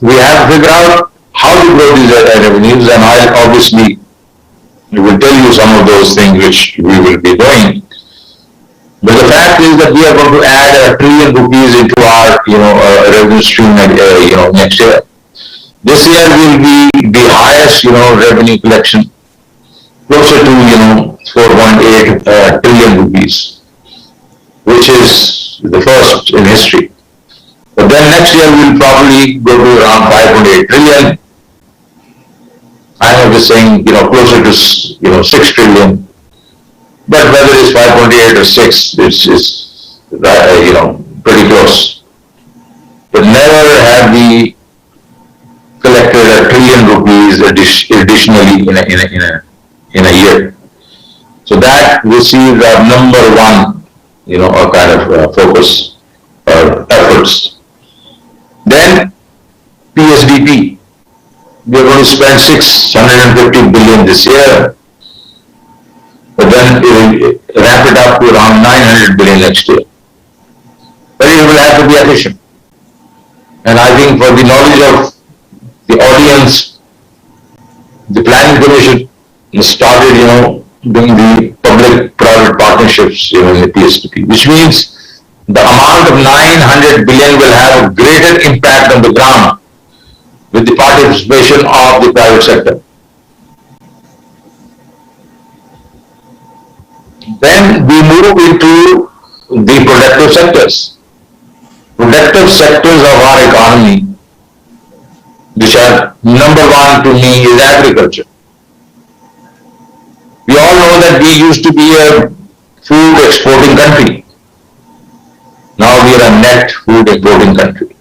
we have to figure out how to grow these revenues, and I'll obviously will tell you some of those things which we will be doing. But the fact is that we are going to add 1 trillion rupees into our, revenue stream, next year. This year will be the highest, revenue collection, closer to, 4.8 trillion rupees, which is the first in history. But then next year we'll probably go to around 5.8 trillion. I was saying, closer to, 6 trillion. But whether it's 5.8 or 6, it's pretty close. But never have we collected 1 trillion rupees additionally in a year. So that receives our number one, a kind of focus or efforts. Then PSDP, we are going to spend 650 billion this year, but then it will ramp it up to around 900 billion next year. But it will have to be efficient. And I think for the knowledge of the audience, the Planning Commission started, doing the public-private partnerships, in the PSDP, which means the amount of 900 billion will have a greater impact on the ground with the participation of the private sector. Then we move into the productive sectors. Productive sectors of our economy, which are number one to me, is agriculture. We all know that we used to be a food exporting country. Now we are a net food importing country.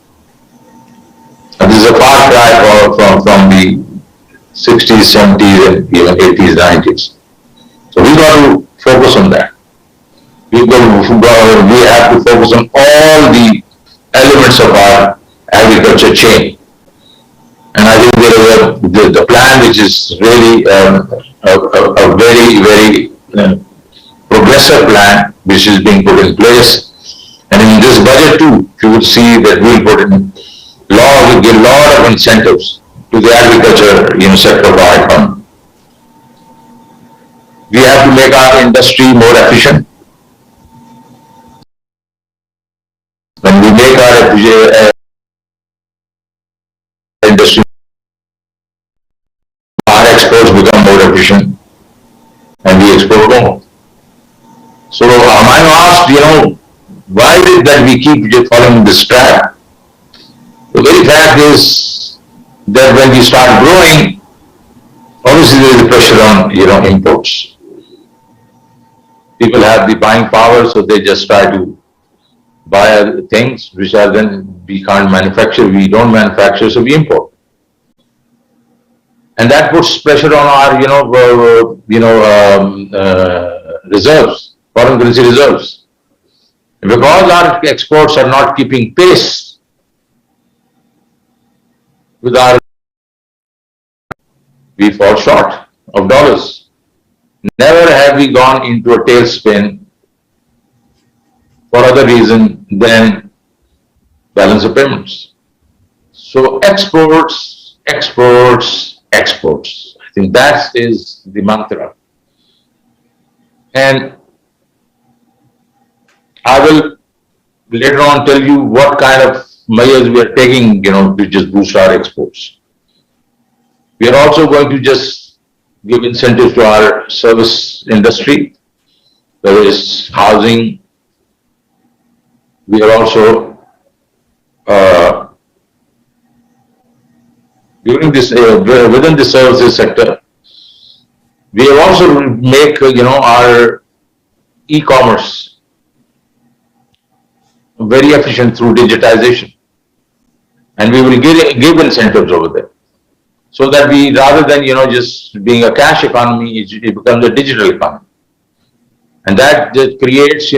And this is a far cry from the 60s, 70s, and even 80s, 90s. So we got to focus on that. We have to focus on all the elements of our agriculture chain. And I think there is the plan which is really a very, very progressive plan which is being put in place. And in this budget too, you will see that we'll put in we'll give a lot of incentives to the agriculture sector of our economy. We have to make our industry more efficient. When we make our industry, our exports become more efficient and we export more. So I'm asked, why is it that we keep following this track? The very fact is that when we start growing, obviously there is a pressure on, imports. People have the buying power, so they just try to buy things which are then we can't manufacture, we don't manufacture, so we import. And that puts pressure on our, reserves, foreign currency reserves. Because our exports are not keeping pace with our, we fall short of dollars. Never have we gone into a tailspin for other reason than balance of payments. So exports, exports, exports. I think that is the mantra. And I will later on tell you what kind of measures we are taking, to just boost our exports. We are also going to just give incentives to our service industry, whether it's housing. We are also during this within the services sector. We have also make our e-commerce very efficient through digitization, and we will give incentives over there, so that we, rather than just being a cash economy, it becomes a digital economy, and that just creates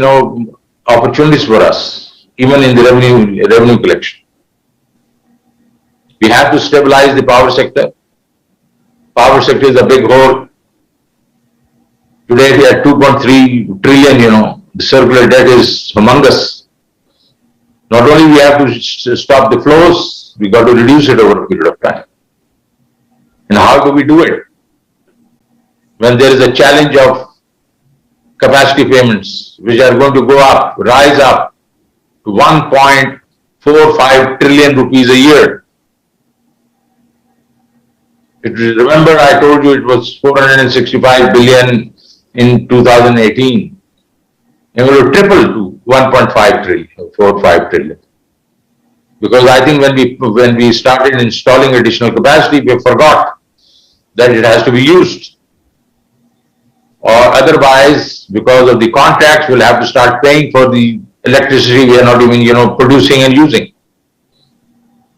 opportunities for us even in the revenue collection. We have to stabilize the power sector. Power sector is a big hole. Today we are 2.3 trillion. The circular debt is humongous. Not only we have to stop the flows, we got to reduce it over a period of time. And how do we do it? When there is a challenge of capacity payments, which are going to go up, rise up to 1.45 trillion rupees a year. Remember, I told you it was 465 billion in 2018. And we will triple to 1.5 trillion, 4.5 trillion. Because I think when we started installing additional capacity, we forgot that it has to be used. Or otherwise, because of the contracts, we'll have to start paying for the electricity we are not even, producing and using.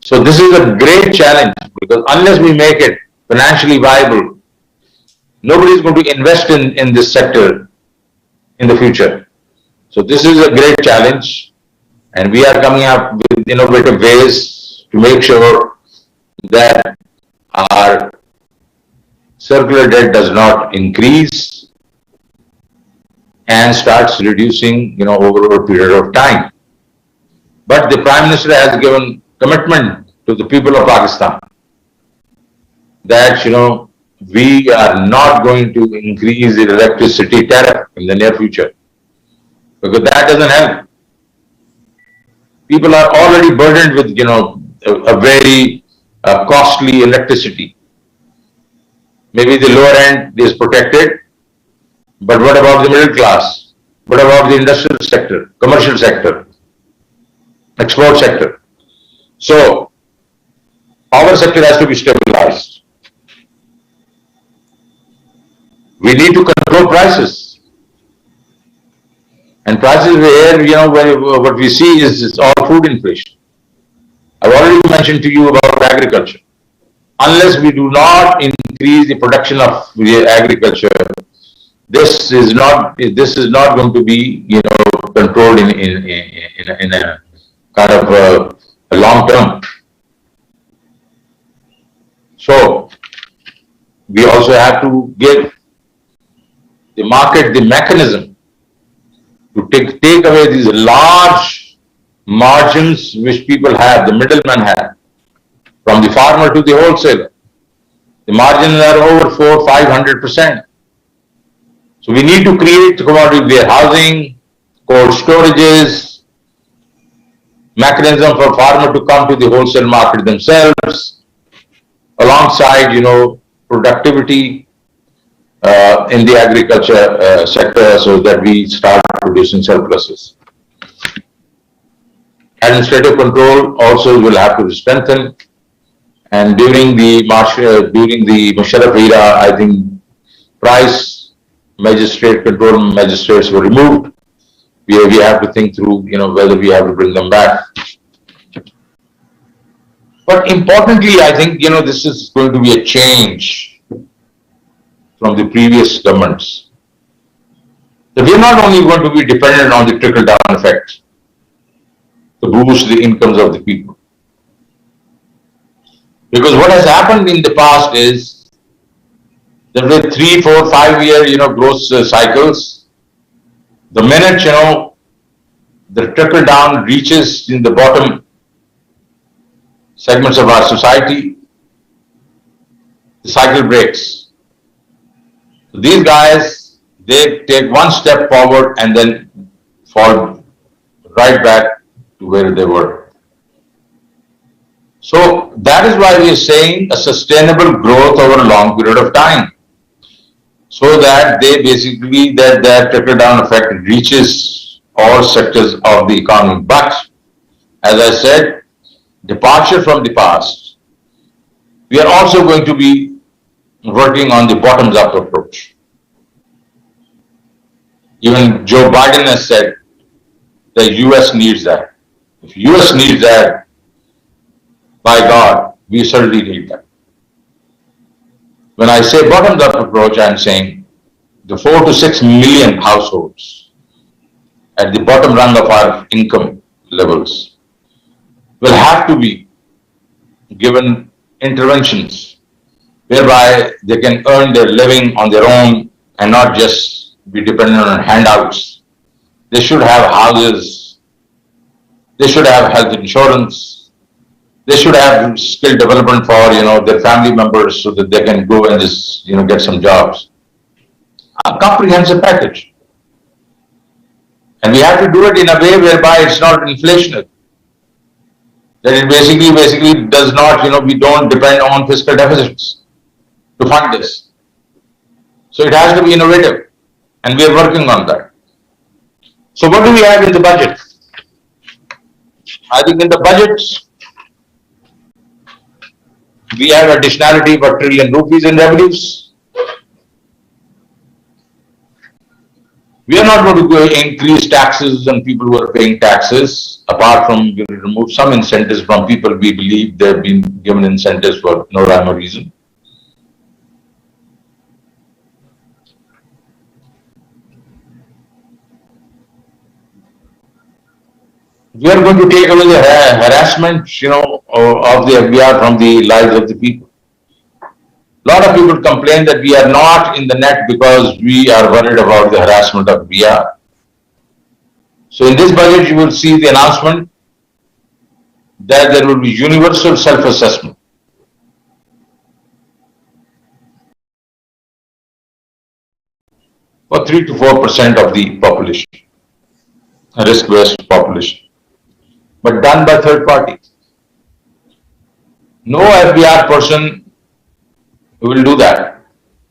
So this is a great challenge, because unless we make it financially viable, nobody is going to invest in this sector in the future. So this is a great challenge, and we are coming up with innovative ways to make sure that our circular debt does not increase and starts reducing, over a period of time. But the Prime Minister has given commitment to the people of Pakistan that, we are not going to increase the electricity tariff in the near future, because that doesn't help. People are already burdened with, a very costly electricity. Maybe the lower end is protected, but what about the middle class? What about the industrial sector, commercial sector, export sector? So, our sector has to be stabilized. We need to control prices. And prices here, what we see is all food inflation. I've already mentioned to you about agriculture. Unless we do not increase the production of agriculture, this is not going to be, controlled in a kind of a long term. So we also have to give the market the mechanism to take away these large margins which people have, the middlemen have, from the farmer to the wholesaler. The margins are over 400-500%. So we need to create commodity warehousing, cold storages, mechanism for farmer to come to the wholesale market themselves, alongside, productivity in the agriculture sector, so that we start producing surpluses. Administrative control also will have to be strengthened. And during the Musharraf era, I think price control magistrates were removed. We have to think through, whether we have to bring them back. But importantly, I think, this is going to be a change from the previous governments. That we are not only going to be dependent on the trickle-down effect to boost the incomes of the people. Because what has happened in the past is that with 3, 4, 5 year, growth cycles, the minute, the trickle down reaches in the bottom segments of our society, the cycle breaks. So these guys, they take one step forward and then fall right back to where they were. So that is why we are saying a sustainable growth over a long period of time, so that that trickle down effect reaches all sectors of the economy. But as I said, departure from the past, we are also going to be working on the bottoms up approach. Even Joe Biden has said the US needs that. If US needs that, by God, we certainly need that. When I say bottoms up approach, I am saying the 4 to 6 million households at the bottom rung of our income levels will have to be given interventions whereby they can earn their living on their own and not just be dependent on handouts. They should have houses, they should have health insurance, They should have skill development for, their family members so that they can go and just, get some jobs. A comprehensive package. And we have to do it in a way whereby it's not inflationary. That it basically does not, we don't depend on fiscal deficits to fund this. So it has to be innovative. And we are working on that. So what do we have in the budget? I think in the budget, we have additionality of ₹1 trillion in revenues. We are not going to go increase taxes on people who are paying taxes, apart from remove some incentives from people we believe they've been given incentives for no rhyme or reason. We are going to take away the harassment, of the FBR from the lives of the people. A lot of people complain that we are not in the net because we are worried about the harassment of FBR. So in this budget, you will see the announcement that there will be universal self-assessment. For 3 to 4% of the population, risk-based population, but done by third parties. No FBR person will do that.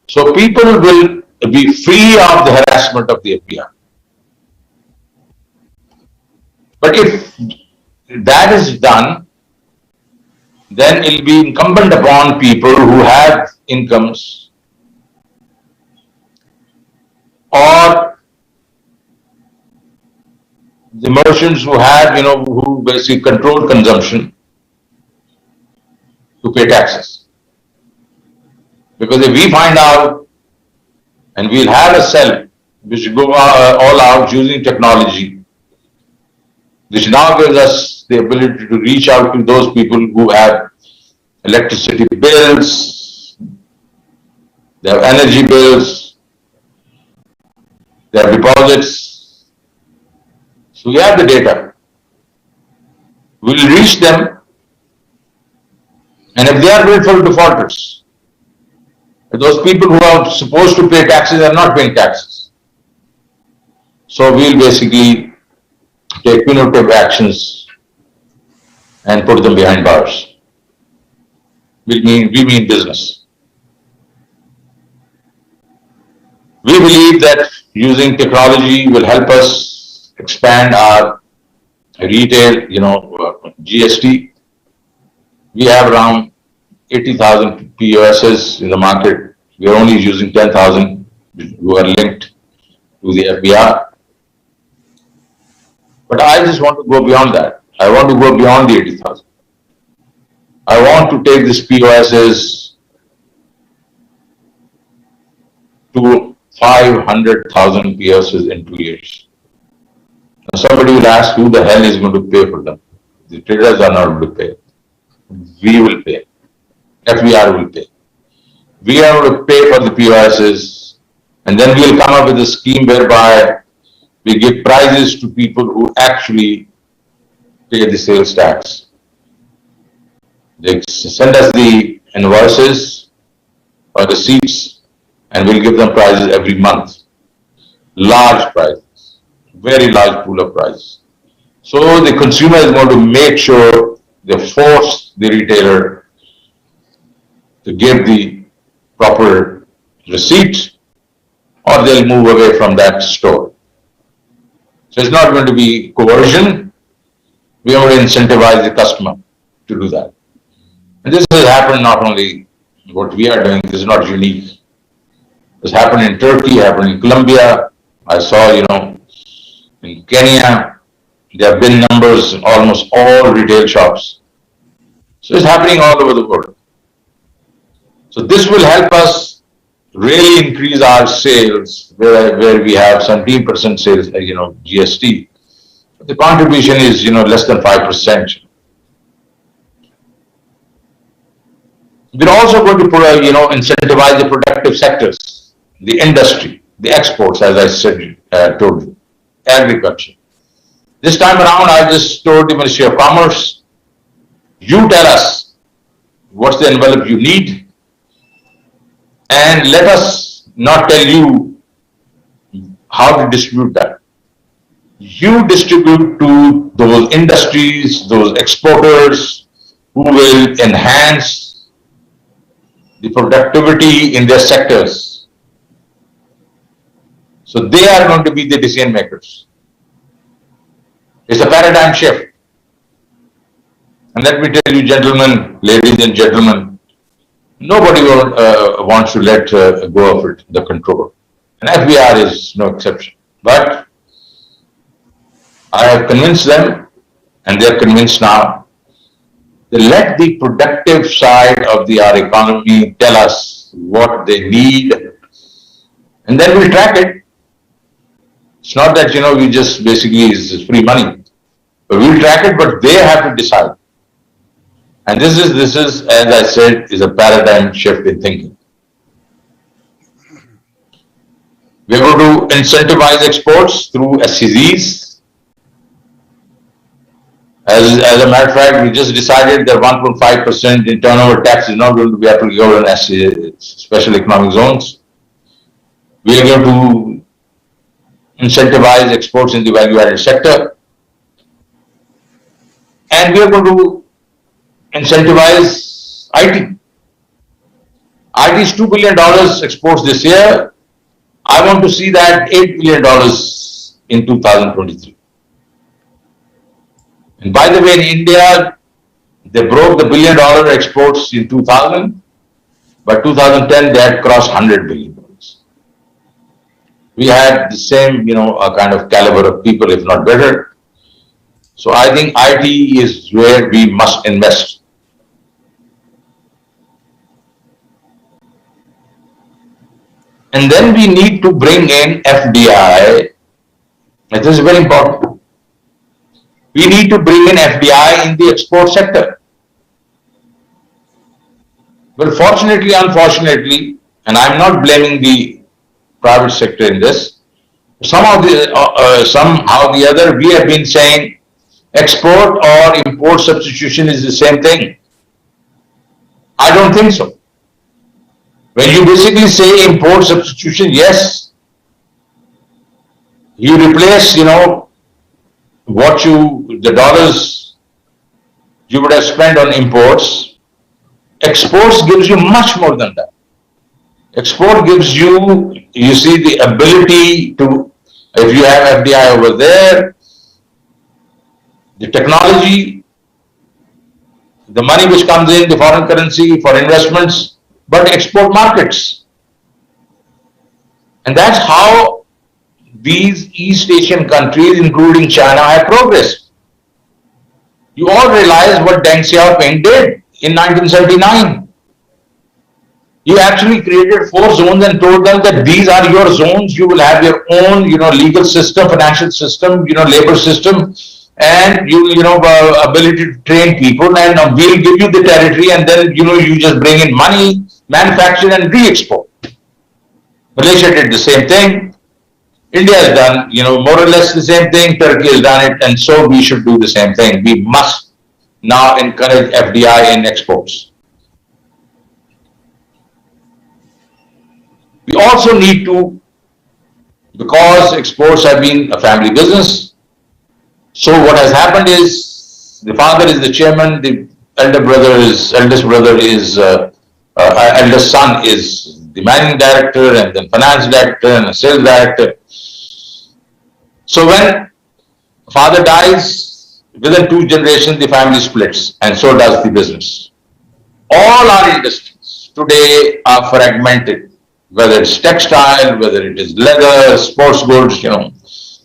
So people will be free of the harassment of the FBR. But if that is done, then it will be incumbent upon people who have incomes or the merchants who have, who basically control consumption to pay taxes. Because if we find out and we'll have a cell which will go all out using technology, which now gives us the ability to reach out to those people who have electricity bills, they have energy bills, they have deposits. So we have the data. We will reach them, and if they are willful defaulters, those people who are supposed to pay taxes are not paying taxes. So we'll basically take punitive actions and put them behind bars. We mean business. We believe that using technology will help us expand our retail, GST. We have around 80,000 POSs in the market. We are only using 10,000 who are linked to the FBR. But I just want to go beyond that. I want to go beyond the 80,000. I want to take these POSs to 500,000 POSs in 2 years. Now somebody will ask who the hell is going to pay for them. The traders are not going to pay. We will pay. FBR will pay. We are going to pay for the POSs, and then we will come up with a scheme whereby we give prizes to people who actually pay the sales tax. They send us the invoices or receipts, and we'll give them prizes every month. Large prizes, very large pool of prizes. So the consumer is going to make sure they force the retailer to give the proper receipt, or they'll move away from that store. So it's not going to be coercion. We are going to incentivize the customer to do that. And this has happened not only what we are doing, this is not unique. This happened in Turkey, happened in Colombia. I saw, in Kenya, there have been numbers in almost all retail shops. So it's happening all over the world. So this will help us really increase our sales, where we have 17% sales, GST. But the contribution is, less than 5%. We're also going to incentivize the productive sectors, the industry, the exports, as I said, told you, agriculture. This time around, I just told the Ministry of Commerce, You tell us what's the envelope you need, and let us not tell you how to distribute that. You distribute to those industries, those exporters who will enhance the productivity in their sectors. So they are going to be the decision makers. It's a paradigm shift. And let me tell you, gentlemen, ladies and gentlemen, nobody wants to let go of it, the control. And FBR is no exception. But I have convinced them, and they are convinced now, that let the productive side of our economy tell us what they need, and then we'll track it. It's not that, we just basically is free money. But we'll track it, but they have to decide. And this is, as I said, is a paradigm shift in thinking. We're going to incentivize exports through SCZs. As a matter of fact, we just decided that 1.5% in turnover tax is not going to be applicable in special economic zones. We are going to incentivize exports in the value-added sector. And we are going to incentivize IT. IT is $2 billion exports this year. I want to see that $8 billion in 2023. And by the way, in India, they broke the $1 billion exports in 2000. By 2010, they had crossed $100 billion. We had the same, a kind of caliber of people, if not better. So I think IT is where we must invest. And then we need to bring in FDI. This is very important. We need to bring in FDI in the export sector. Well, fortunately, unfortunately, and I'm not blaming the private sector in this, somehow the other, we have been saying export or import substitution is the same thing. I don't think so. When you basically say import substitution, yes, you replace, the dollars you would have spent on imports. Exports gives you much more than that. Export gives you, the ability to, if you have FDI over there, the technology, the money which comes in, the foreign currency for investments, but export markets. And that's how these East Asian countries, including China, have progressed. You all realize what Deng Xiaoping did in 1979. He actually created 4 zones and told them that these are your zones. You will have your own, legal system, financial system, labor system, and ability to train people, and we'll give you the territory, and then you just bring in money, manufacture and re-export. Malaysia did the same thing. India has done, more or less the same thing. Turkey has done it, and so we should do the same thing. We must now encourage FDI in exports. We also need to, because exports have been a family business, so what has happened is the father is the chairman, the eldest son is the managing director, and then finance director and a sales director. So when father dies, within 2 generations the family splits, and so does the business. All our industries today are fragmented, whether it's textile, whether it is leather, sports goods,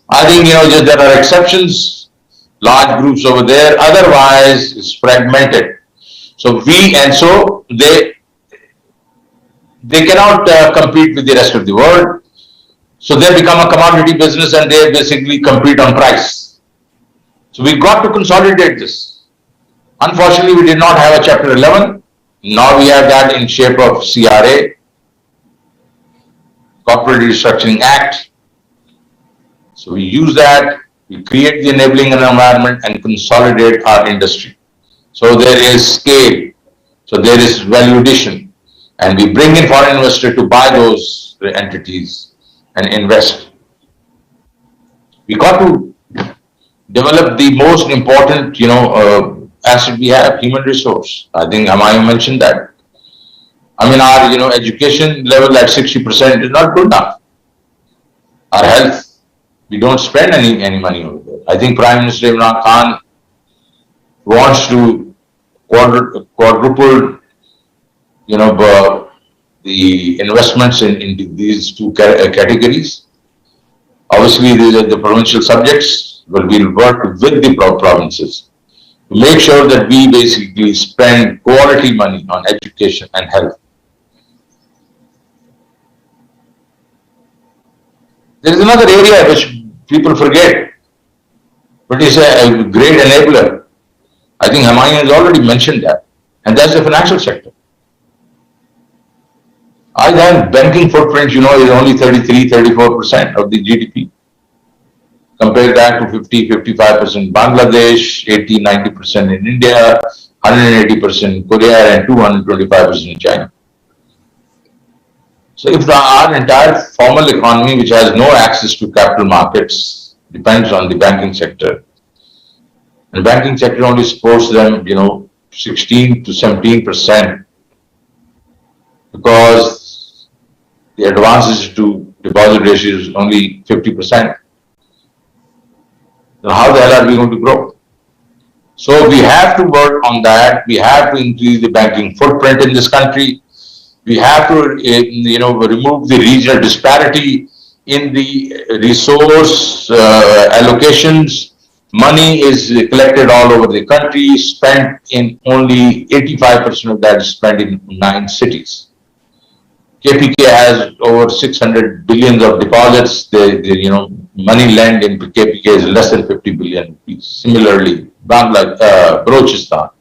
I think, just there are exceptions, large groups over there, otherwise it's fragmented. So they cannot compete with the rest of the world. So they become a commodity business and they basically compete on price. So we've got to consolidate this. Unfortunately, we did not have a Chapter 11. Now we have that in shape of CRA, Corporate Restructuring Act. So we use that, we create the enabling environment and consolidate our industry. So there is scale. So there is value addition. And we bring in foreign investors to buy those entities and invest. We got to develop the most important, asset we have, human resource. I think Humayun mentioned that. I mean, our, education level at 60% is not good enough. Our health, we don't spend any money over there. I think Prime Minister Imran Khan wants to quadruple, the investments in these two categories. Obviously, these are the provincial subjects, but we'll work with the provinces to make sure that we basically spend quality money on education and health. There is another area which people forget, but is a great enabler. I think Humayun has already mentioned that, and that's the financial sector. Our banking footprint, is only 33-34% of the GDP. Compare that to 50-55% Bangladesh, 80-90% in India, 180% in Korea, and 225% in China. So if our entire formal economy, which has no access to capital markets, depends on the banking sector, and banking sector only supports them, 16 to 17%, because the advances to deposit ratio is only 50%. Then how the hell are we going to grow? So we have to work on that. We have to increase the banking footprint in this country. We have to, remove the regional disparity in the resource allocations. Money is collected all over the country, spent in only 85% of that is spent in 9 cities. KPK has over 600 billion of deposits. The money lent in KPK is less than 50 billion rupees. Similarly, Balochistan,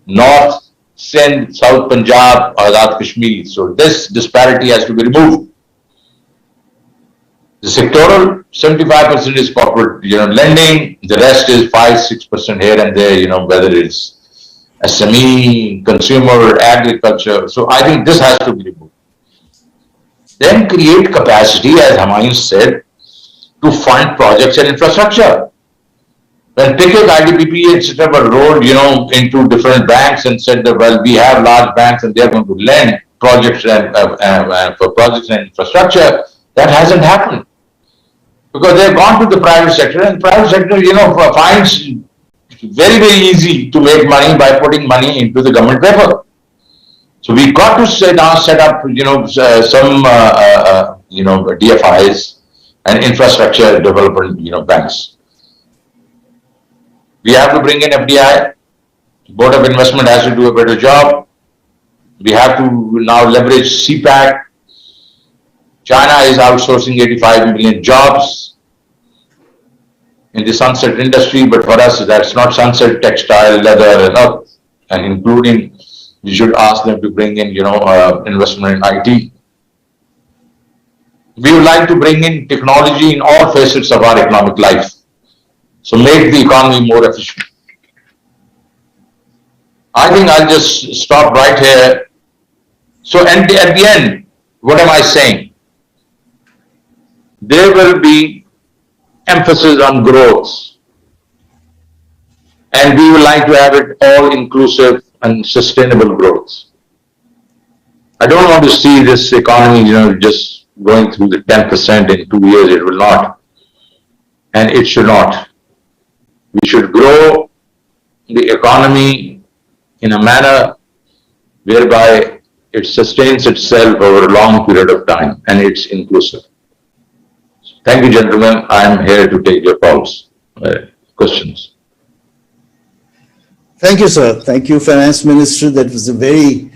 North Sindh, South Punjab, Azad Kashmir. So this disparity has to be removed. The sectoral, 75% is corporate, lending. The rest is 5-6% here and there, whether it's SME, consumer, agriculture. So I think this has to be removed. Then create capacity, as Humayun said, to fund projects and infrastructure. When PICIC, IDPP, etc. were rolled, into different banks and said that, well, we have large banks and they're going to lend projects and for projects and infrastructure, that hasn't happened. Because they've gone to the private sector, and the private sector, finds very, very easy to make money by putting money into the government paper. So we've got to set up, some, DFIs and infrastructure development, banks. We have to bring in FDI. Board of Investment has to do a better job. We have to now leverage CPAC. China is outsourcing 85 million jobs in the sunset industry, but for us, that's not sunset, textile, leather, and including, we should ask them to bring in, investment in IT. We would like to bring in technology in all facets of our economic life. So make the economy more efficient. I think I'll just stop right here. So at the end, what am I saying? There will be emphasis on growth. And we would like to have it all inclusive and sustainable growth. I don't want to see this economy, just going through the 10% in 2 years. It will not. And it should not. We should grow the economy in a manner whereby it sustains itself over a long period of time and it's inclusive. Thank you, gentlemen. I'm here to take your calls, questions. Thank you, sir. Thank you, Finance Minister. That was a very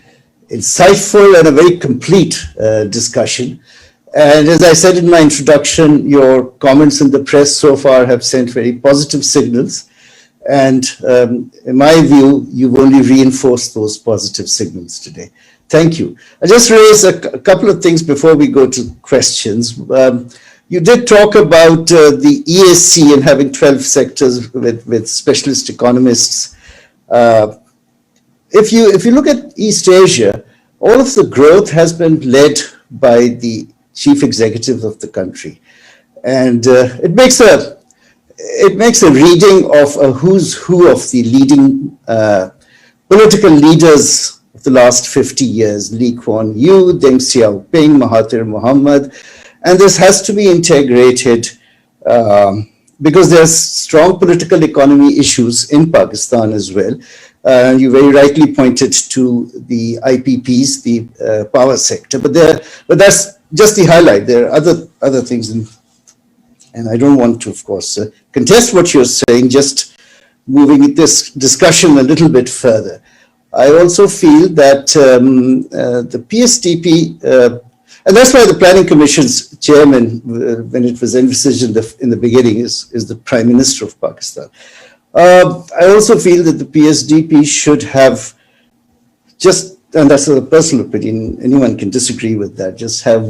insightful and a very complete discussion. And as I said in my introduction, your comments in the press so far have sent very positive signals. And in my view, you've only reinforced those positive signals today. Thank you. I'll just raise a couple of things before we go to questions. You did talk about the ESC and having 12 sectors with specialist economists if you look at East Asia, all of the growth has been led by the chief executive of the country, and it makes a reading of a who's who of the leading political leaders of the last 50 years: Lee Kuan Yew, Deng Xiaoping, Mahathir Mohamad, and this has to be integrated because there's strong political economy issues in Pakistan as well. You very rightly pointed to the IPPs, the power sector, but that's just the highlight. There are other things, and I don't want to, of course, contest what you're saying. Just moving this discussion a little bit further, I also feel that the PSDP. And that's why the Planning Commission's chairman, when it was envisaged in the beginning, is the Prime Minister of Pakistan. I also feel that the PSDP should have and that's a personal opinion, anyone can disagree with that, just have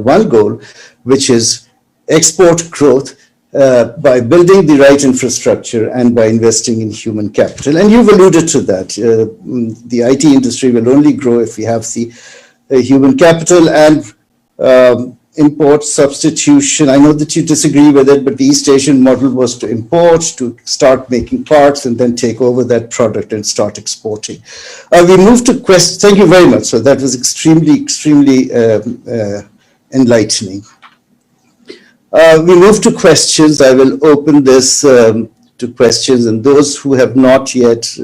one goal, which is export growth by building the right infrastructure and by investing in human capital. And you've alluded to that. The IT industry will only grow if we have the human capital and import substitution. I know that you disagree with it, but the East Asian model was to import, to start making parts and then take over that product and start exporting. We moved to questions. Thank you very much. So that was extremely enlightening. We move to questions. I will open this to questions, and those who have not yet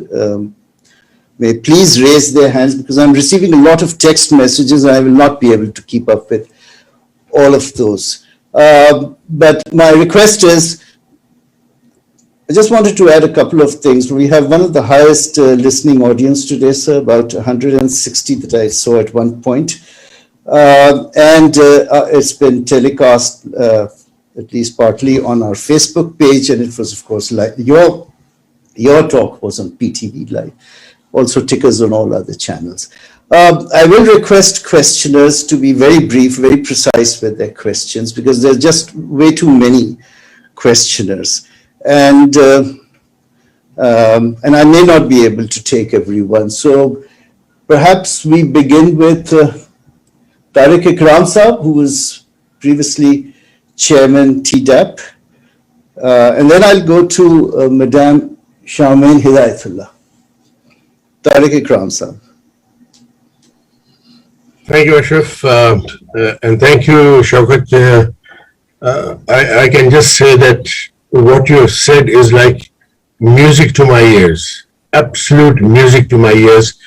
may please raise their hands, because I'm receiving a lot of text messages and I will not be able to keep up with all of those. But my request is, I just wanted to add a couple of things. We have one of the highest listening audience today, sir, about 160 that I saw at one point. And it's been telecast, at least partly, on our Facebook page, and it was, of course, like your talk was on PTV Live. Also tickers on all other channels. I will request questioners to be very brief, very precise with their questions, because there's just way too many questioners. And I may not be able to take everyone. So perhaps we begin with Tariq Ikram Saab, who was previously Chairman TDAP. And then I'll go to Madame Charmaine Hidayatullah. Tariq Ikram Saab. Thank you, Ashraf, and thank you, Shaukat. I can just say that what you have said is like music to my ears, absolute music to my ears,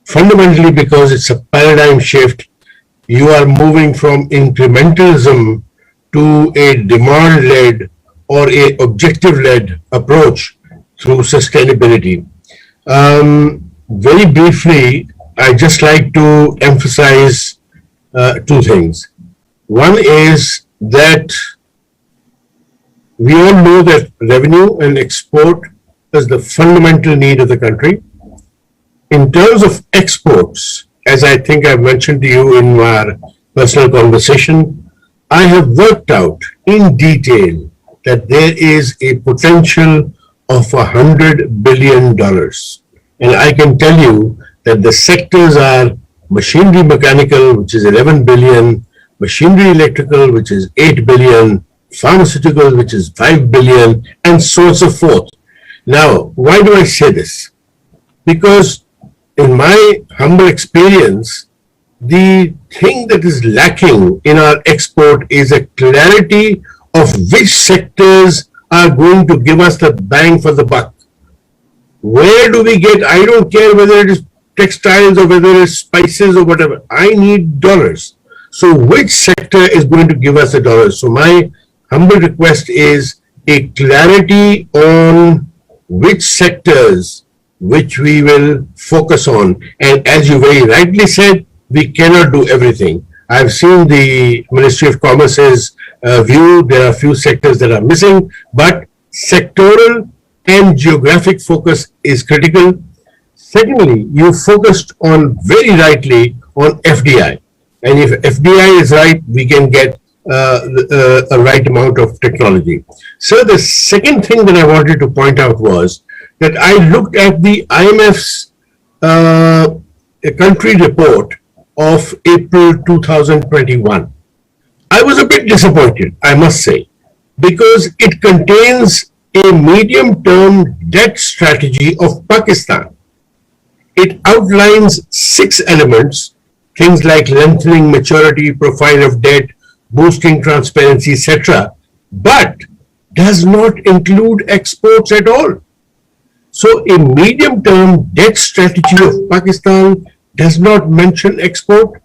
fundamentally because it's a paradigm shift. You are moving from incrementalism to a demand-led or a objective-led approach through sustainability. Very briefly, I'd just like to emphasize two things. One is that we all know that revenue and export is the fundamental need of the country. In terms of exports, as I think I've mentioned to you in our personal conversation, I have worked out in detail that there is a potential of $100 billion. And I can tell you that the sectors are machinery mechanical, which is 11 billion, machinery electrical, which is 8 billion, pharmaceutical, which is 5 billion, and so on and so forth. Now, why do I say this? Because in my humble experience, the thing that is lacking in our export is a clarity of which sectors are going to give us the bang for the buck. Where do we get, I don't care whether it is textiles or whether it's spices or whatever, I need dollars. So which sector is going to give us the dollars? So my humble request is a clarity on which sectors which we will focus on. And as you very rightly said, we cannot do everything. I've seen the Ministry of Commerce's view. There are a few sectors that are missing, but sectoral and geographic focus is critical. Secondly, you focused on very rightly on FDI. And if FDI is right, we can get a right amount of technology. So the second thing that I wanted to point out was that I looked at the IMF's a country report of April 2021. I was a bit disappointed, I must say, because it contains a medium-term debt strategy of Pakistan. It outlines 6 elements, things like lengthening maturity profile of debt, boosting transparency, etc., but does not include exports at all. So a medium-term debt strategy of Pakistan does not mention export.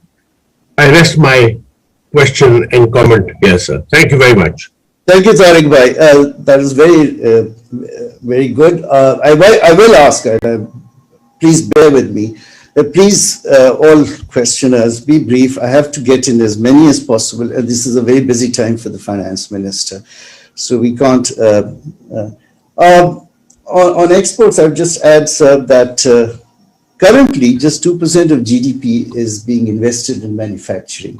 I rest my question and comment here, sir. Thank you very much. Thank you, Tariq Bhai. That is very good. I will ask, please bear with me. Please, all questioners, be brief. I have to get in as many as possible, and this is a very busy time for the finance minister. So we can't. On exports, I would just add, sir, that currently just 2% of GDP is being invested in manufacturing,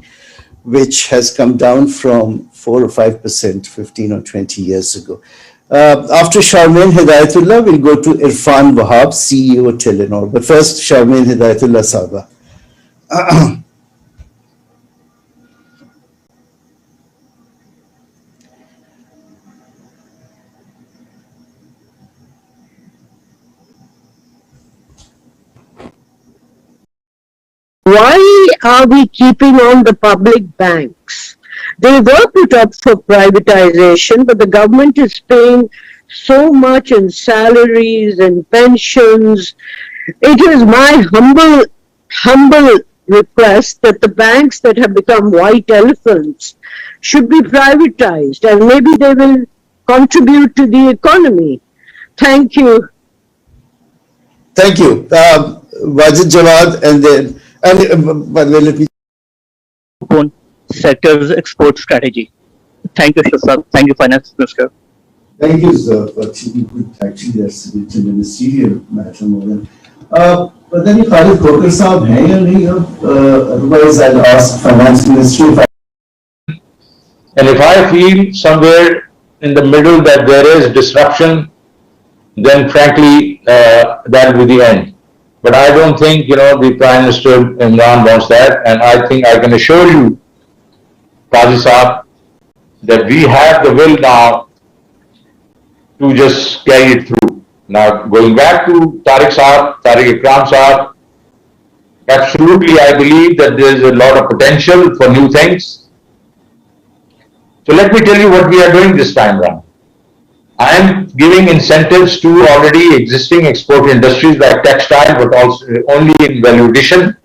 which has come down from 4 or 5% 15 or 20 years ago. After Charmaine Hidayatullah, we'll go to Irfan Wahab, CEO Telenor. But first, Charmaine Hidayatullah Saba. Why are we keeping on the public banks? They were put up for privatization, but the government is paying so much in salaries and pensions. It is my humble request that the banks that have become white elephants should be privatized, and maybe they will contribute to the economy. Thank you. Thank you. Wajid Jawad, and then, by the way, let me. Sector's export strategy. Thank you, sir. Thank you, Finance Minister. Thank you, sir. But you could actually, that's a ministerial matter more than. But then, Khalid Kokar Saab hai ya nahi? Otherwise, I'll ask Finance Ministry. And if I feel somewhere in the middle that there is disruption, then frankly, that will be the end. But I don't think, the Prime Minister Imran wants that. And I think I can assure you, Qazi Saab, that we have the will now to just carry it through. Now, going back to Tariq Ikram Saab, absolutely I believe that there is a lot of potential for new things. So let me tell you what we are doing this time around. I am giving incentives to already existing export industries like textile, but also only in value addition,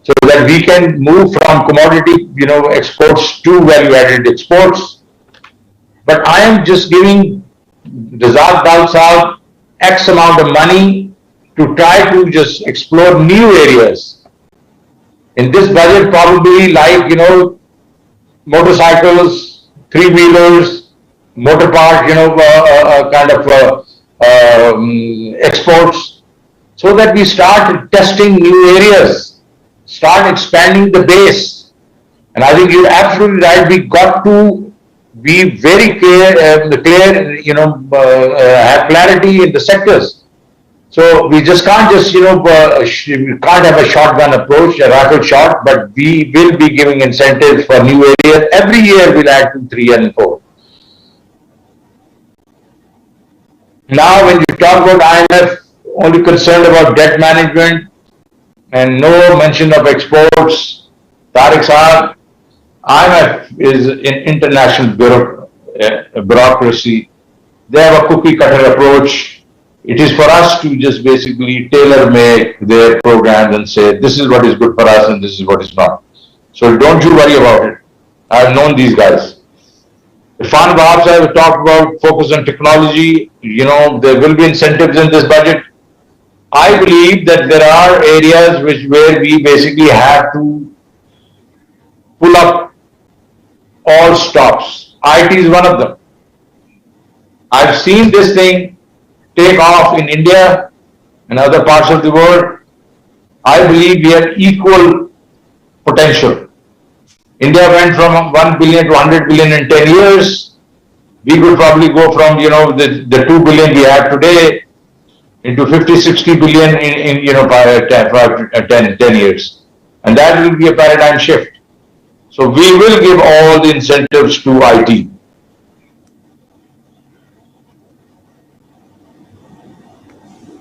so that we can move from commodity, exports to value-added exports. But I am just giving Razak Dal Saab X amount of money to try to just explore new areas. In this budget, probably like, motorcycles, three-wheelers, motor part, kind of exports, so that we start testing new areas, start expanding the base. And I think you're absolutely right. We got to be very clear, have clarity in the sectors. So we just can't just, we can't have a shotgun approach, a rifle shot, but we will be giving incentives for new areas. Every year we'll add 2, 3, and 4. Now, when you talk about IMF, only concerned about debt management and no mention of exports, Tariq Saab, IMF is an international bureaucracy. They have a cookie cutter approach. It is for us to just basically tailor make their programs and say, this is what is good for us and this is what is not. So don't you worry about it. I've known these guys. Irfan Wahab Sahib talked about focus on technology. There will be incentives in this budget. I believe that there are areas where we basically have to pull up all stops. IT is one of them. I've seen this thing take off in India and other parts of the world. I believe we have equal potential. India went from 1 billion to 100 billion in 10 years. We could probably go from, the 2 billion we have today, into 50-60 billion in by 10 years. And that will be a paradigm shift. So we will give all the incentives to IT.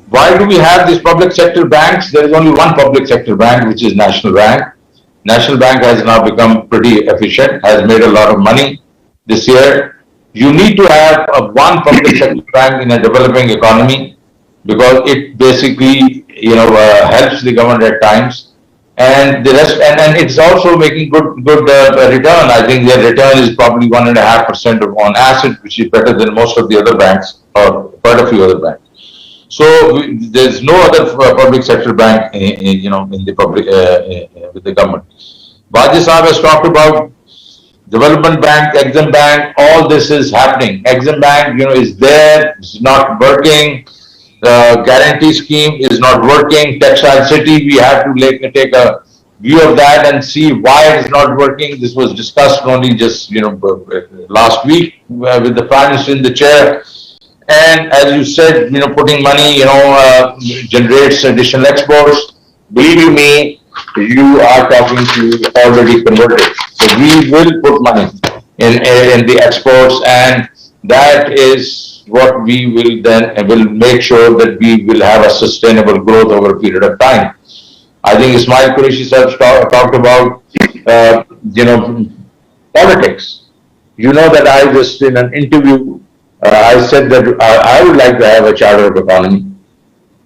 Why do we have these public sector banks? There is only one public sector bank, which is National Bank. National Bank has now become pretty efficient, has made a lot of money this year. You need to have one public sector bank in a developing economy because it basically, helps the government at times. And the rest, and it's also making good return. I think their return is probably 1.5% on assets, which is better than most of the other banks or quite a few other banks. So there's no other public sector bank, in the public with the government. Baji Saab has talked about Development Bank, Exim Bank. All this is happening. Exim Bank, is there. It's not working. The guarantee scheme is not working. Textile City, we have to take a view of that and see why it is not working. This was discussed only just last week with the Prime Minister in the chair. And as you said, putting money, generates additional exports. Believe me, you are talking to already converted. So we will put money in the exports, and that is what we will then will make sure that we will have a sustainable growth over a period of time. I think Ismail Qureshi sir talked about, politics. You know that I just in an interview, I said that I would like to have a charter of economy,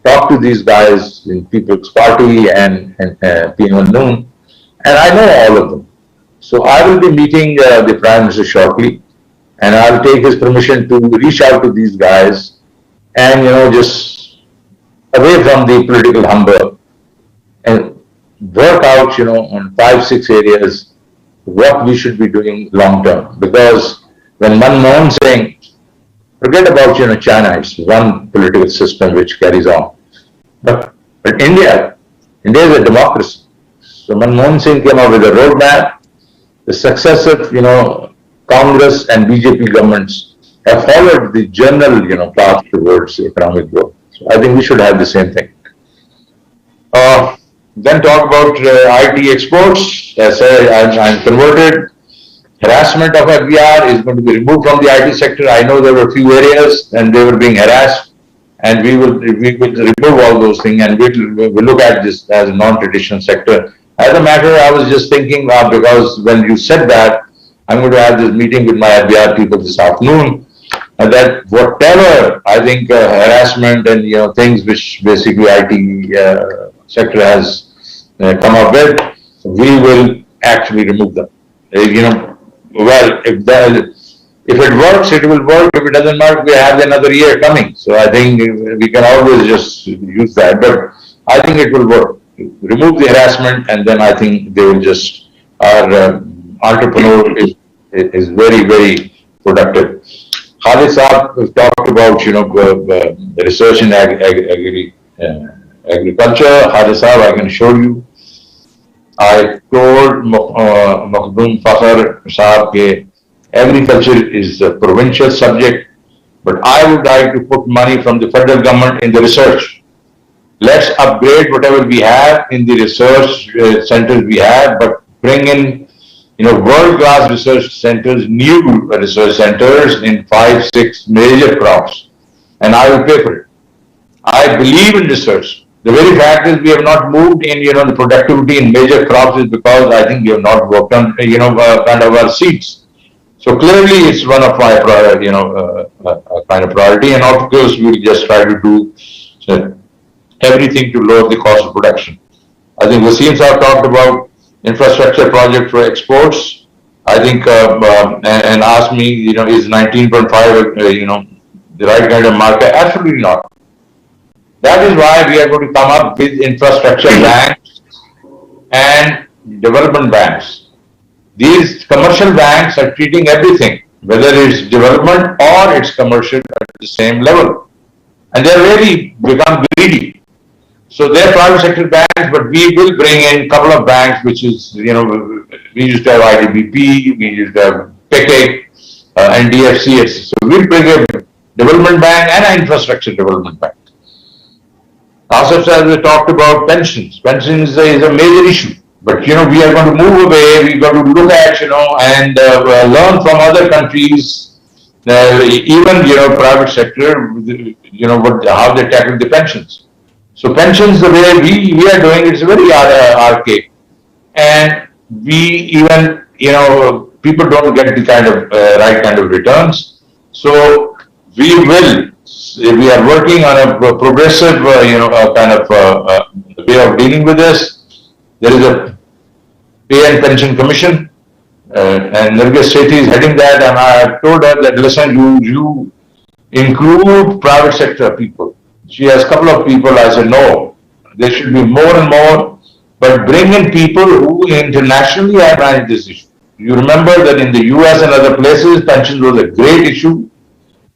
talk to these guys in People's Party and PM Noon, and I know all of them. So I will be meeting the Prime Minister shortly, and I'll take his permission to reach out to these guys and, just away from the political humbug and work out, on 5-6 areas what we should be doing long term. Because when Manmohan Singh, forget about, China, it's one political system which carries on. But India is a democracy. So Manmohan Singh came up with a roadmap. The successive, Congress and BJP governments have followed the general, path towards economic growth. So I think we should have the same thing. Then talk about IT exports. As I said, I'm converted. Harassment of FBR is going to be removed from the IT sector. I know there were a few areas and they were being harassed, and we will remove all those things, and we'll look at this as a non-traditional sector. As a matter, I was just thinking, because when you said that, I'm going to have this meeting with my FBR people this afternoon, that whatever I think harassment and things which basically IT sector has come up with, we will actually remove them. Well, if it works, it will work. If it doesn't work, we have another year coming. So I think we can always just use that. But I think it will work. Remove the harassment, and then I think they will just, our entrepreneur is very, very productive. Khalid Saab talked about, the research in agriculture. Khalid Saab, I can assure you, I told Makhdum Fakhr Saab that agriculture is a provincial subject, but I would like to put money from the federal government in the research. Let's upgrade whatever we have in the research centers we have, but bring in, world-class research centers, new research centers in 5-6 major crops, and I will pay for it. I believe in research. The very fact is we have not moved in, the productivity in major crops is because I think we have not worked on, kind of our seeds. So clearly it's one of my, kind of priority, and of course we'll just try to do everything to lower the cost of production. I think Wasim Saab talked about infrastructure project for exports. I think, and asked me, is 19.5, the right kind of market? Absolutely not. That is why we are going to come up with infrastructure banks and development banks. These commercial banks are treating everything, whether it's development or it's commercial, at the same level. And they're really become greedy. So they're private sector banks, but we will bring in a couple of banks, which is, we used to have IDBP, we used to have PECEC, NDFC. So we'll bring a development bank and an infrastructure development bank. Asif sir, we talked about pensions. Pensions is a major issue. But, we are going to move away, we got to look at, and learn from other countries, even, private sector, how they tackle the pensions. So pensions, the way we are doing it is very archaic. And we even, people don't get the right kind of returns. So we are working on a progressive, way of dealing with this. There is a Pay and Pension Commission, and Nargis Sethi is heading that, and I have told her that, listen, you include private sector people. She has a couple of people. I said, no, there should be more and more, but bring in people who internationally have managed this issue. You remember that in the US and other places, pensions was a great issue,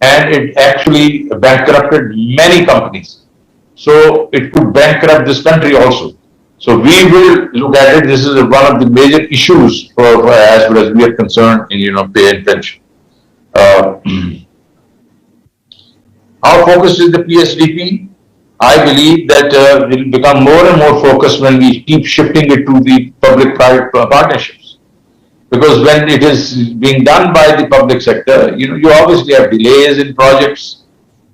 and it actually bankrupted many companies. So it could bankrupt this country also. So we will look at it. This is one of the major issues for as far as we are concerned in pay and pension. How focused is the PSDP? I believe that it will become more and more focused when we keep shifting it to the public-private partnerships. Because when it is being done by the public sector, you obviously have delays in projects,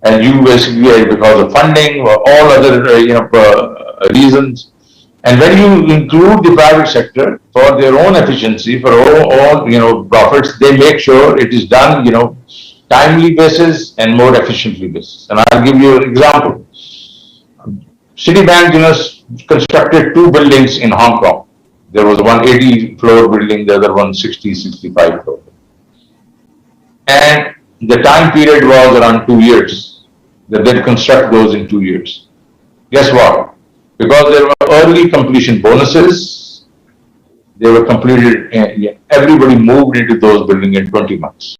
and you basically, because of funding or all other reasons. And when you include the private sector for their own efficiency, for all profits, they make sure it is done, timely basis and more efficiently basis. And I'll give you an example. Citibank, constructed 2 buildings in Hong Kong. There was one 80-floor building, the other one 65 floor. And the time period was around 2 years. That they'd construct those in 2 years. Guess what? Because there were early completion bonuses, they were completed, everybody moved into those buildings in 20 months.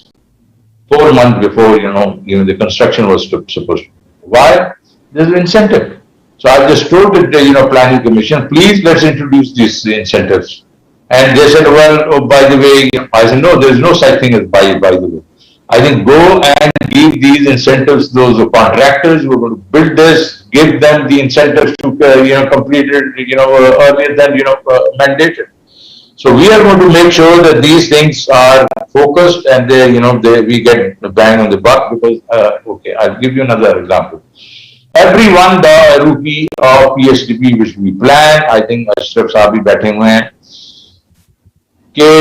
4 months before, the construction was supposed to. Why? There's an incentive. So I just told the, planning commission, please let's introduce these incentives. And they said, well, oh, by the way, I said, no, there's no such thing as by the way. I think go and give these incentives, those contractors who are going to build this, give them the incentives to, complete it, earlier than, mandated. So we are going to make sure that these things are focused and we get a bang on the buck because, okay, I'll give you another example. Every $1 rupee of PSDP which we plan, I think Ashraf Saab bhi baithe hue hain,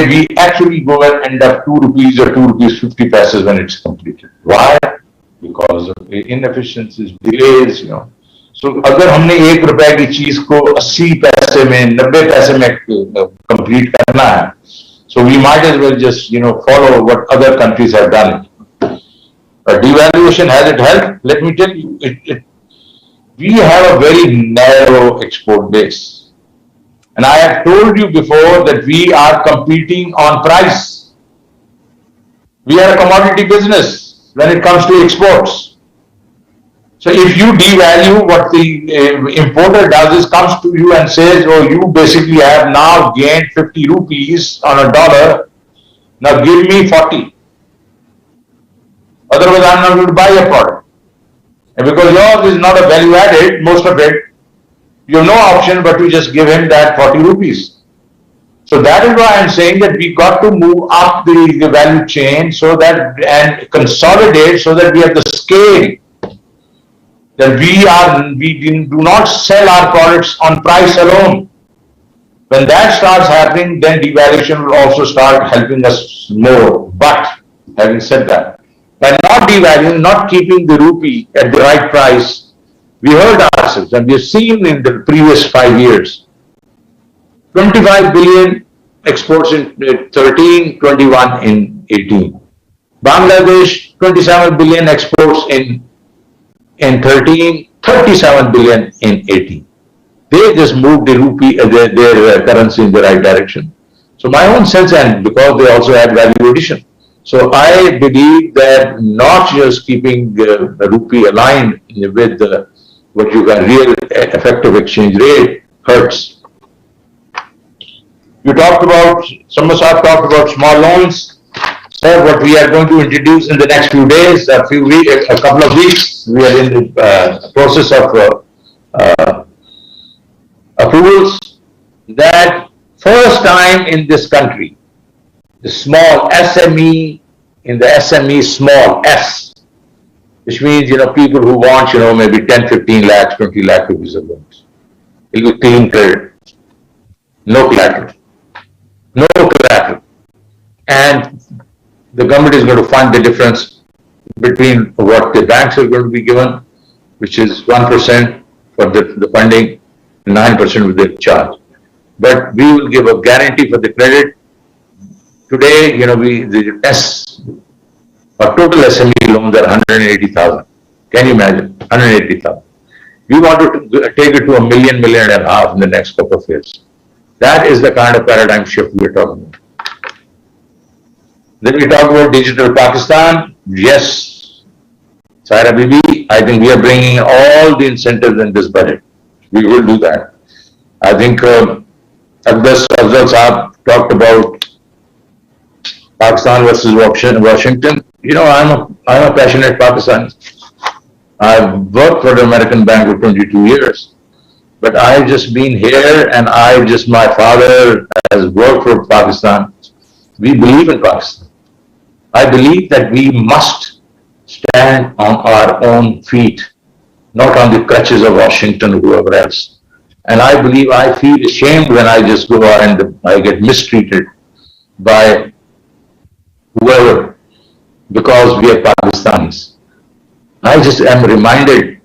we actually go and end up 2 rupees or 2 rupees 50 paise when it's completed. Why? Because of inefficiencies, delays, So अगर हमने 1 रुपए की चीज को 80 पैसे में 90 पैसे में complete करना है, so we might as well just follow what other countries have done. Devaluation, has it helped? Let me tell you, we have a very narrow export base. And I have told you before that we are competing on price. We are a commodity business when it comes to exports. So if you devalue, what the importer does is comes to you and says, oh, you basically have now gained 50 rupees on a dollar. Now give me 40. Otherwise, I'm not going to buy your product. And because yours is not a value added, most of it, you have no option but to just give him that 40 rupees. So that is why I'm saying that we got to move up the value chain so that and consolidate so that we have the scale. That we do not sell our products on price alone. When that starts happening, then devaluation will also start helping us more. But having said that, by not devaluing, not keeping the rupee at the right price, we hurt ourselves, and we have seen in the previous 5 years, 25 billion exports in 13, 21 in 18. Bangladesh, 27 billion exports in 13, 37 billion in 18. They just moved the rupee, their currency in the right direction. So my own sense, and because they also had value addition. So I believe that not just keeping the rupee aligned with what you got real effective exchange rate hurts. You talked about, Samasar talked about small loans. Sir, what we are going to introduce in the next few days, a couple of weeks, we are in the process of approvals, that first time in this country, the small SME, in the SME small S, which means, people who want, maybe 10, 15 lakhs, 20 lakh rupees of loans. It will be clean credit. No collateral. No collateral. And the government is going to fund the difference between what the banks are going to be given, which is 1% for the funding, 9% with the charge. But we will give a guarantee for the credit. Today, the our total SME loans are 180,000. Can you imagine? 180,000. We want to take it to 1 million, 1.5 million in the next couple of years. That is the kind of paradigm shift we are talking about. Then we talk about digital Pakistan. Yes, Saira Bibi, I think we are bringing all the incentives in this budget. We will do that. I think Afzal Saab talked about Pakistan versus Washington. I'm a passionate Pakistani. I've worked for the American Bank for 22 years. But I've just been here, and my father has worked for Pakistan. We believe in Pakistan. I believe that we must stand on our own feet, not on the crutches of Washington or whoever else. And I believe I feel ashamed when I just go out and I get mistreated by whoever because we are Pakistanis. I just am reminded,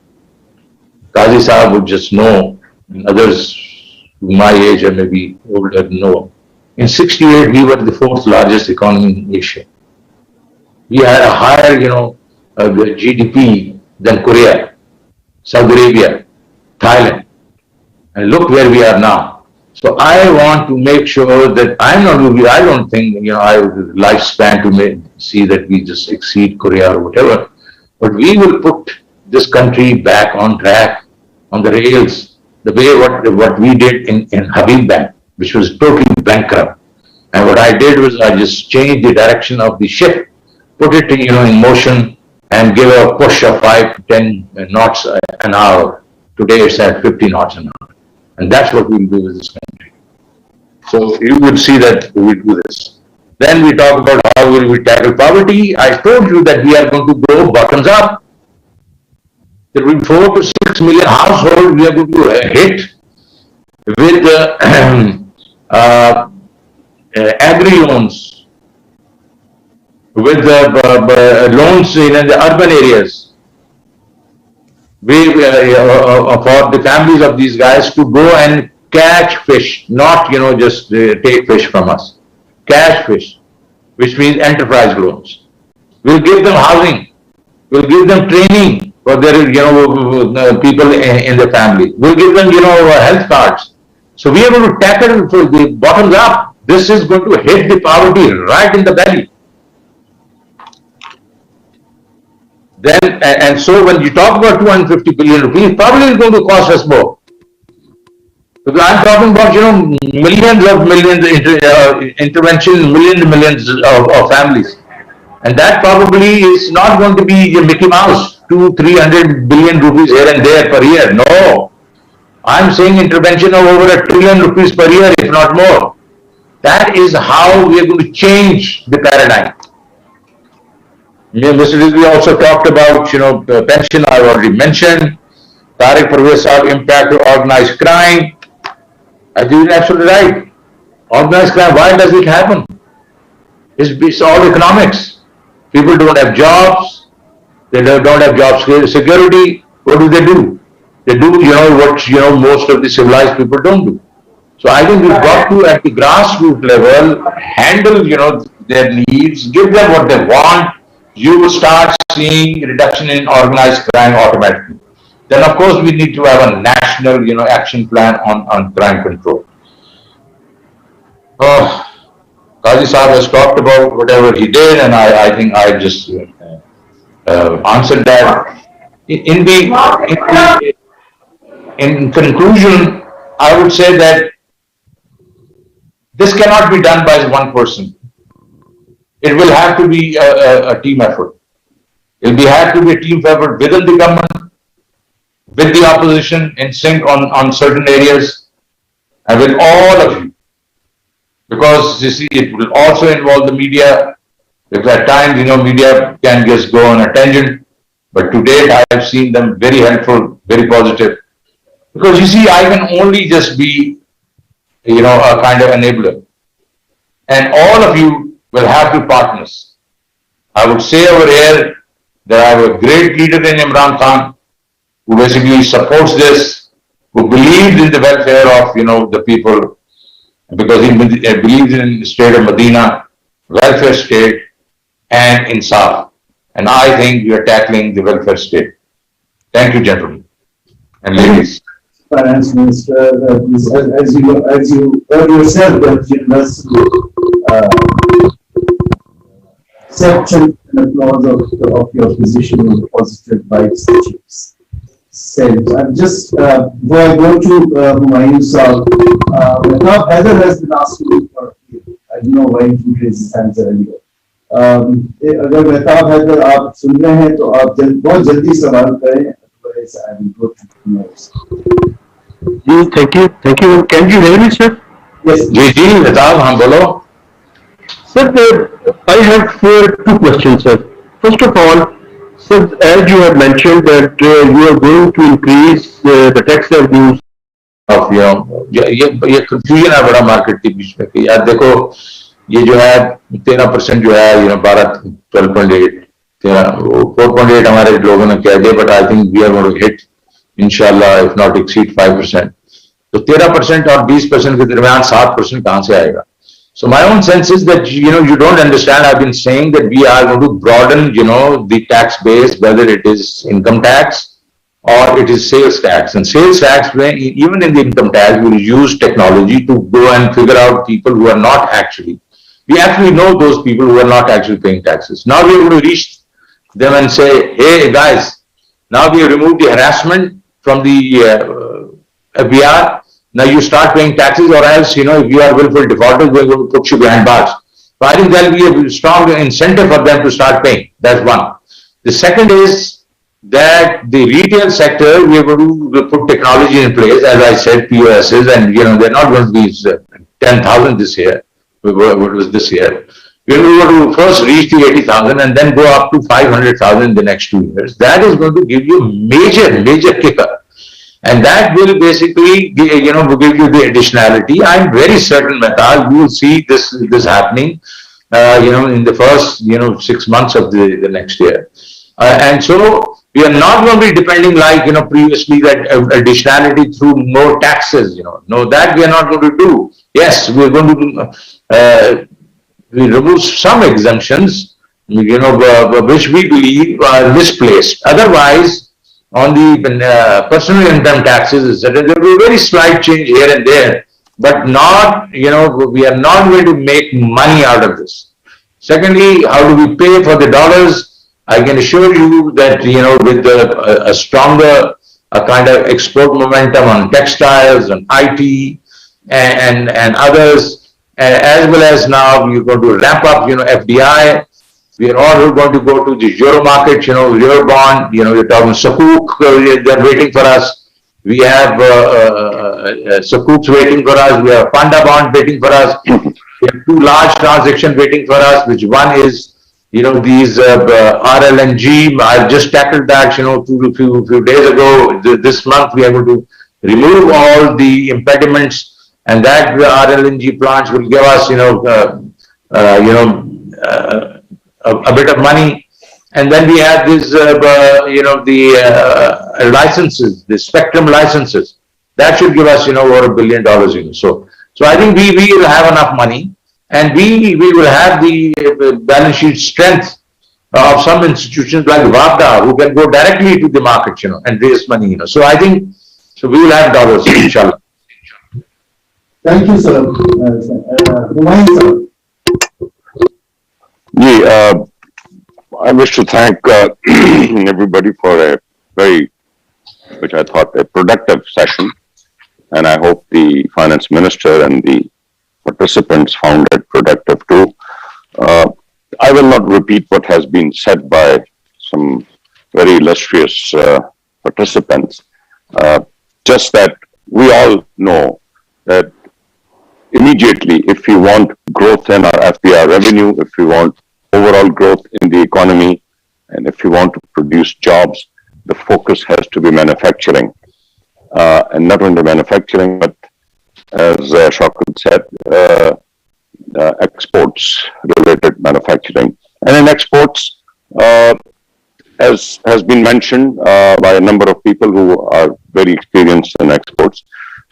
Qazi Sahab would just know, and others my age or maybe older know. In 68, we were the 4th largest economy in Asia. We had a higher, GDP than Korea, Saudi Arabia, Thailand. And look where we are now. So I want to make sure that I don't think, I have lifespan to see that we just exceed Korea or whatever. But we will put this country back on track, on the rails, the way what we did in Habib Bank, which was totally bankrupt. And what I did was I just changed the direction of the ship, put it in motion, and give a push of 5 to 10 knots an hour. Today it's at 50 knots an hour. And that's what we'll do with this country. So you would see that we do this. Then we talk about how will we tackle poverty. I told you that we are going to go bottoms up. There will be 4 to 6 million households we are going to hit with agri loans, with loans in the urban areas. For the families of these guys to go and catch fish, not just take fish from us. Catch fish, which means enterprise loans. We'll give them housing. We'll give them training for their people in the family. We'll give them health cards. So we are going to tackle for the bottoms up. This is going to hit the poverty right in the belly. Then, and so when you talk about 250 billion rupees, probably it's going to cost us more. Because I'm talking about, millions intervention, millions of families. And that probably is not going to be Mickey Mouse, 200-300 billion rupees here and there per year. No. I'm saying intervention of over $1 trillion rupees per year, if not more. That is how we are going to change the paradigm. Mr. Rizvi also talked about, pension, I've already mentioned. Tariq Parvez Saab, impact of organized crime. I think you're absolutely right. Organized crime, why does it happen? It's all economics. People don't have jobs. They don't have job security. What do? They do, what, most of the civilized people don't do. So I think we've got to, at the grassroots level, handle, their needs, give them what they want. You will start seeing reduction in organized crime automatically. Then, of course, we need to have a national, action plan on crime control. Qazi Saab has talked about whatever he did, and I think I just answered that. In conclusion, I would say that this cannot be done by one person. It will have to be a team effort. It will have to be a team effort within the government, with the opposition in sync on certain areas, and with all of you. Because you see, it will also involve the media. Because at times, media can just go on a tangent. But to date, I have seen them very helpful, very positive. Because you see, I can only just be, a kind of enabler. And all of you will have to partners. I would say over here that I have a great leader in Imran Khan, who basically supports this, who believes in the welfare of, the people, because he believes in the state of Medina, welfare state, and insaf. And I think we are tackling the welfare state. Thank you, gentlemen and ladies. Finance Minister, as you heard yourself, that universal acceptance and applause of your position on the positive vibes that you said. I'm just, before I go to Humayun Saab, Khuttab Heather has been asking for, I don't know why he didn't raise his hands earlier. अगर मेहताब हैदर आप सुन रहे हैं तो आप बहुत जल्दी सवाल करें, otherwise I will go to Humayun. Thank you. Can you hear me, sir? Yes. जी मेहताब हाँ बोलो. Sir, I have two questions, sir. First of all, sir, as you have mentioned that you are going to increase the tax revenues of ये confusion है बड़ा market के बीच में कि यार देखो ये जो है 13% जो है 12.8 4.8 हमारे लोगों ने कह दिया, but I think we are going to hit इंशाल्लाह if not exceed 5%. तो 13% और 20% के दरमियान 7% कहां से आएगा? So my own sense is that you don't understand. I've been saying that we are going to broaden the tax base, whether it is income tax or it is sales tax. And sales tax, even in the income tax, we will use technology to go and figure out people who are not actually. We actually know those people who are not actually paying taxes. Now we are going to reach them and say, hey guys, now we have removed the harassment from the FBR. Now you start paying taxes, or else, if you are willful defaulters, we're going to put you behind bars. So I think there will be a strong incentive for them to start paying. That's one. The second is that the retail sector, we are going to put technology in place, as I said, POSs, and they're not going to be 10,000 this year. What was this year? We're going to first reach the 80,000 and then go up to 500,000 in the next 2 years. That is going to give you major kicker. And that will basically, give you the additionality. I'm very certain, Mehta, you will see this happening, in the first, 6 months of the next year. And so we are not going to be depending like, previously that additionality through more taxes, No, that we are not going to do. Yes, we are going to we remove some exemptions, which we believe are misplaced. Otherwise, on the personal income taxes, there will be a very slight change here and there, but not, we are not going to make money out of this. Secondly, how do we pay for the dollars? I can assure you that, with a stronger kind of export momentum on textiles and IT and others, as well as now we're going to ramp up, FDI. We are all going to go to the Euro market, Euro bond, you're talking Sukuk, they're waiting for us. We have Sukuks waiting for us. We have Panda bond waiting for us. We have 2 large transactions waiting for us, which one is, these RLNG. I just tackled that, few days ago. This month, we are going to remove all the impediments, and that RLNG plants will give us, a bit of money. And then we have this, the licenses, the spectrum licenses. That should give us, over $1 billion. So I think we will have enough money, and we will have the balance sheet strength of some institutions like WAPDA, who can go directly to the market, and raise money, So I think, we will have dollars, inshallah. Thank you, sir. Humayun, sir. I wish to thank everybody for a very, which I thought, a productive session, and I hope the finance minister and the participants found it productive too. I will not repeat what has been said by some very illustrious participants. Just that we all know that immediately, if we want growth in our FDI revenue, if we want overall growth in the economy, and if we want to produce jobs, the focus has to be manufacturing. And not only manufacturing, but as Shaukat said, exports related manufacturing. And in exports, as has been mentioned by a number of people who are very experienced in exports,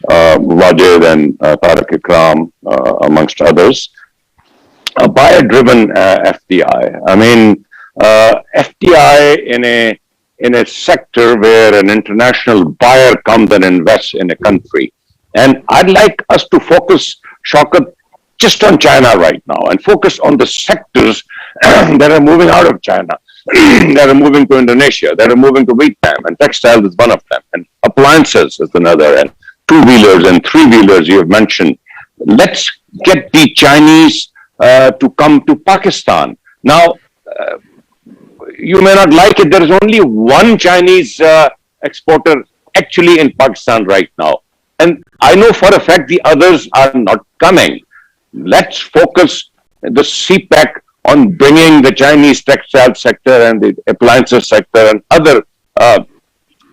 Wazir and Tariq Ikram, amongst others, a buyer-driven FDI. I mean, FDI in a sector where an international buyer comes and invests in a country. And I'd like us to focus, Shaukat, just on China right now and focus on the sectors that are moving out of China, that are moving to Indonesia, that are moving to Vietnam, and textiles is one of them, and appliances is another, and two-wheelers and three-wheelers you have mentioned. Let's get the Chinese to come to Pakistan. Now, you may not like it, there is only one Chinese exporter actually in Pakistan right now. And I know for a fact the others are not coming. Let's focus the CPEC on bringing the Chinese textile sector and the appliances sector and other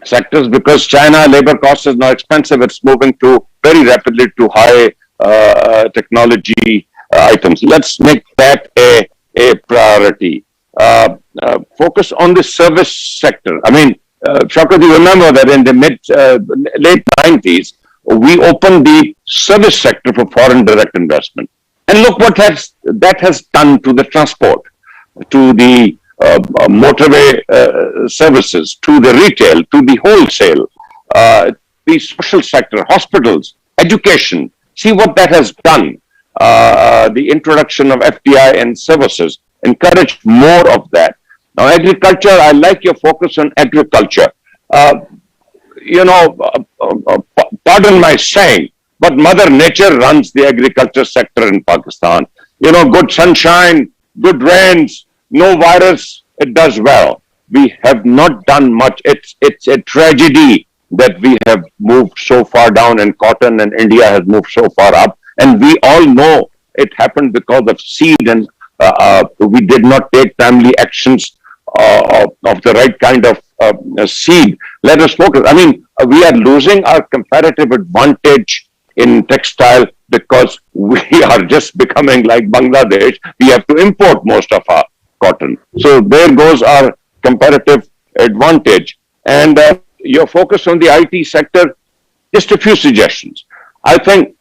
sectors, because China labor cost is now expensive. It's moving to very rapidly to high technology items. Let's make that a priority. Focus on the service sector. I mean, Shaukat, you remember that in the late 90s, we opened the service sector for foreign direct investment. And look what that has done to the transport, to the motorway services, to the retail, to the wholesale, the social sector, hospitals, education. See what that has done. The introduction of FDI and services encouraged more of that. Now, agriculture, I like your focus on agriculture. Pardon my saying, but Mother Nature runs the agriculture sector in Pakistan. Good sunshine, good rains, no virus, it does well. We have not done much. It's a tragedy that we have moved so far down in cotton and India has moved so far up. And we all know it happened because of seed, and we did not take timely actions of the right kind of seed. Let us focus. I mean, we are losing our comparative advantage in textile because we are just becoming like Bangladesh. We have to import most of our cotton. So there goes our comparative advantage. And your focus on the IT sector, just a few suggestions. I think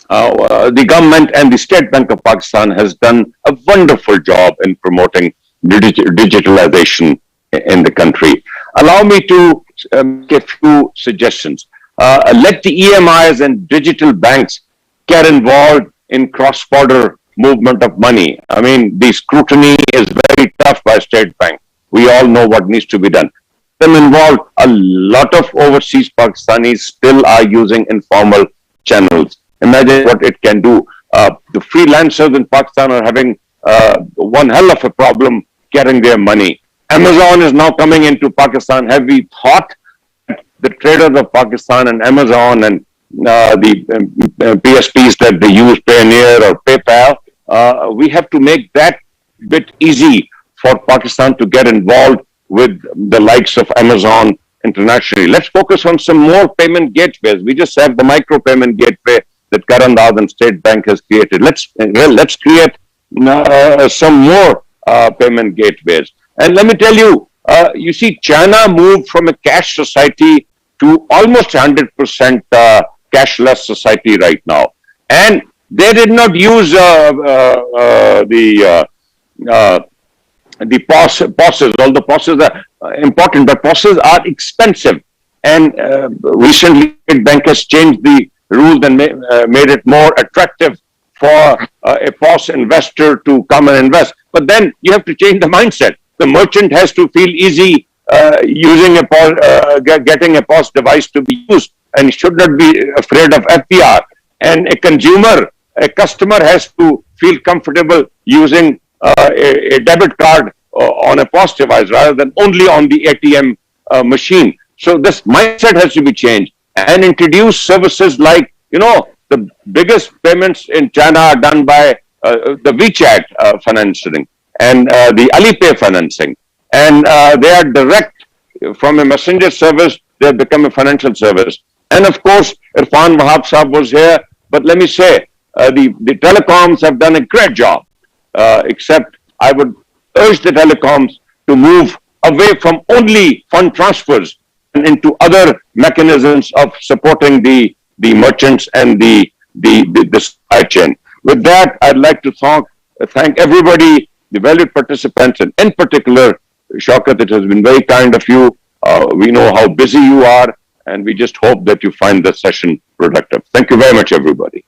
the government and the State Bank of Pakistan has done a wonderful job in promoting digitalization in the country. Allow me to make a few suggestions. Let the EMIs and digital banks get involved in cross-border movement of money. I mean, the scrutiny is very tough by State Bank. We all know what needs to be done. Them involved, a lot of overseas Pakistanis still are using informal channels. Imagine what it can do. The freelancers in Pakistan are having one hell of a problem getting their money. Amazon is now coming into Pakistan. Have we thought the traders of Pakistan and Amazon and the PSPs that they use, Payoneer or PayPal, we have to make that bit easy for Pakistan to get involved with the likes of Amazon internationally. Let's focus on some more payment gateways. We just have the micro payment gateway that Karan Das and State Bank has created. Let's create some more payment gateways. And let me tell you, you see, China moved from a cash society to almost 100% cashless society right now. And they did not use the POSs, although POSs are important, but POSs are expensive. And recently, the bank has changed the rules and made it more attractive for a POS investor to come and invest. But then you have to change the mindset. The merchant has to feel easy using a POS, getting a POS device to be used, and should not be afraid of FPR. And a customer has to feel comfortable using a debit card on a POS device rather than only on the ATM machine. So this mindset has to be changed and introduce services like, the biggest payments in China are done by the WeChat financing and the Alipay financing. And they are direct from a messenger service, they have become a financial service. And of course, Irfan Wahab Saab was here, but let me say, the telecoms have done a great job, except I would urge the telecoms to move away from only fund transfers and into other mechanisms of supporting the merchants and the supply chain. With that, I'd like to thank everybody, the valued participants, and in particular, Shaukat, it has been very kind of you. We know how busy you are, and we just hope that you find the session productive. Thank you very much, everybody.